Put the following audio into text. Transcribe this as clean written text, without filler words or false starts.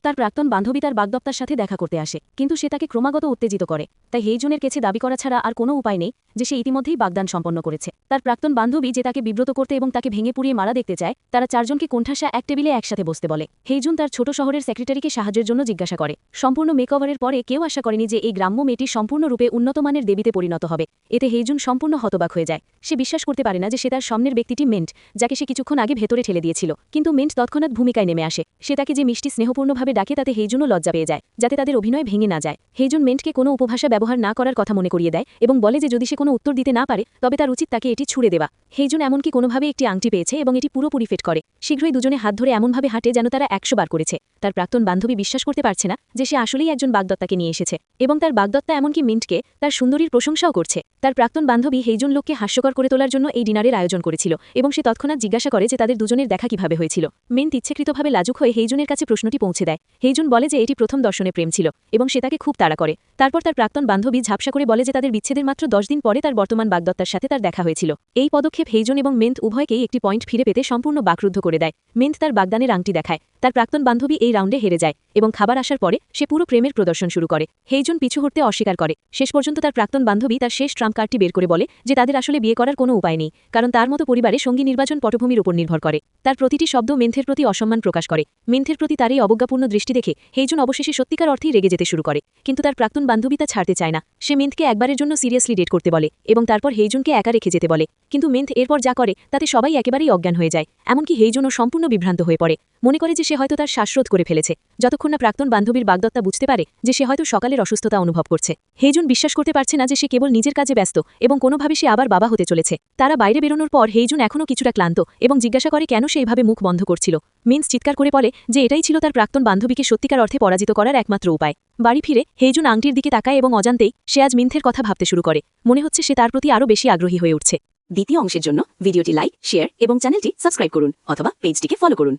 তার প্রাক্তন বান্ধবী তার বাগদত্তার সাথে দেখা করতে আসে, কিন্তু সে তাকে ক্রমাগত উত্তেজিত করে। তাই হেইজুনের কাছে দাবি করা ছাড়া আর কোনো উপায় নেই যে সে ইতিমধ্যেই বাগদান সম্পন্ন করেছে। তার প্রাক্তন বান্ধবী যে তাকে বিব্রত করতে এবং তাকে ভেঙে পুড়িয়ে মারা দেখতে চায়, তারা চারজনকে কোণঠাসা এক টেবিলে একসাথে বসতে বলে। হেইজুন তার ছোট শহরের সেক্রেটারিকে সাহায্যের জন্য জিজ্ঞাসা করে। সম্পূর্ণ মেকওভারের পরে কেউ আশা করেনি যে এই গ্রাম্য মেয়েটি সম্পূর্ণরূপে উন্নতমানের দেবীতে পরিণত হবে। এতে হেইজুন সম্পূর্ণ হতবাক হয়ে যায়। সে বিশ্বাস করতে পারে না যে সে তার সামনের ব্যক্তিটি মেন্ট, যাকে সে কিছুক্ষণ আগে ভেতরে ঠেলে দিয়েছিল। কিন্তু মেন্ট তৎক্ষণাৎ ভূমিকায় নেমে আসে। সে তাকে যে মিষ্টি স্নেহপূর্ণভাবে ডাকে তাতে হেইজুনও লজ্জা পেয়ে যায়, যাতে তাদের অভিনয় ভেঙে না যায়। হেইজুন মেন্টকে কোনো উপভাষা ব্যবহার না করার কথা মনে করিয়ে দেয় এবং বলে যে যদি সে কোনো উত্তর দিতে না পারে তবে তার উচিত তাকে এটি ছুড়ে দেওয়া। হেইজুন এমনকি কোনোভাবে একটি আংটি পেয়েছে এবং এটি পুরোপুরি ফিট করে। শীঘ্রই দুজনে হাত ধরে এমনভাবে হাঁটে যেন তারা 100 বার করেছে। তার প্রাক্তন বান্ধবী বিশ্বাস করতে পারছে না যে সে আসলেই একজন বাগদত্তাকে নিয়ে এসেছে এবং তার বাগদত্তা এমনকি মিন্টকে তার সুন্দরীর প্রশংসাও করছে। তার প্রাক্তন বান্ধবী হেইজুন লোককে হাস্যকর করে তোলার জন্য এই ডিনারের আয়োজন করেছিল এবং সে তৎক্ষণাৎ জিজ্ঞাসা করে যে তাদের দুজনের দেখা কিভাবে হয়েছিল। মিন্ট ইচ্ছাকৃতভাবে লাজুক হয়ে হেইজুনের কাছে প্রশ্নটি পৌঁছে দেয়। হেইজুন বলে যে এটি প্রথম দর্শনে প্রেম ছিল এবং সে তাকে খুব তাড়া করে। তারপর তার প্রাক্তন বান্ধবী ঝাপসা করে বলে যে তাদের বিচ্ছেদের মাত্র 10 দিন পরে তার বর্তমান বাগদত্তার সাথে তার দেখা হয়েছিল। এই পদক্ষেপ হেইজুন এবং মেন্ট উভয়কেই একটি পয়েন্ট ফিরে পেতে সম্পূর্ণ বাকরুদ্ধ করে দেয়। মেন্ট তার বাগদানের আংটি দেখায়। তার প্রাক্তন বান্ধবী এই রাউন্ডে হেরে যায় এবং খাবার আসার পরে সে পুরো প্রেমের প্রদর্শন শুরু করে। হেইজুন পিছু হটতে অস্বীকার করে। শেষ পর্যন্ত তার প্রাক্তন বান্ধবী তার শেষ ট্রাম্প কার্ডটি বের করে বলে যে তাদের আসলে বিয়ে করার কোনো উপায় নেই, কারণ তার মতো পরিবারে সঙ্গী নির্বাচন পটভূমির উপর নির্ভর করে। তার প্রতিটি শব্দ মেন্থের প্রতি অসম্মান প্রকাশ করে। মেন্থের প্রতি তার এই অবজ্ঞাপূর্ণ দৃষ্টি দেখে হেইজুন অবশেষে সত্যিকার অর্থেই রেগে যেতে শুরু করে, কিন্তু তার প্রাক্তন বান্ধবী তা ছাড়তে চায় না। সে মেন্থকে একবারের জন্য সিরিয়াসলি ডেট করতে বলে এবং তারপর হেইজুনকে একা রেখে যেতে বলে, কিন্তু মেন্থ এরপর যা করে তাতে সবাই একেবারেই অজ্ঞান হয়ে যায়। এমনকি হেইজুনও সম্পূর্ণ বিভ্রান্ত হয়ে পড়ে, মনে করে যে সে হয়তো তার শ্বাসরোধ করে ফেলেছে, যতক্ষণ না প্রাক্তন বান্ধবীর বাগদত্তা বুঝতে পারে যে সে হয়তো সকালের অসুস্থতা অনুভব করছে। হেইজুন বিশ্বাস করতে পারছে না যে সে কেবল নিজের কাজে ব্যস্ত এবং কোনোভাবে সে আবার বাবা হতে চলেছে। তারা বাইরে বেরোনোর পর হেইজুন এখনও কিছুটা ক্লান্ত এবং জিজ্ঞাসা করে কেন সে এইভাবে মুখ বন্ধ করছিল। মিন্স চিৎকার করে বলে যে এটাই ছিল তার প্রাক্তন বান্ধবীকে সত্যিকার অর্থে পরাজিত করার একমাত্র উপায়। বাড়ি ফিরে হেইজুন আংটির দিকে তাকায় এবং অজান্তেই সে আজ মিন্থের কথা ভাবতে শুরু করে। মনে হচ্ছে সে তার প্রতি আরও বেশি আগ্রহী হয়ে উঠছে। দ্বিতীয় অংশের জন্য ভিডিওটি লাইক, শেয়ার এবং চ্যানেলটি সাবস্ক্রাইব করুন অথবা পেজটিকে ফলো করুন।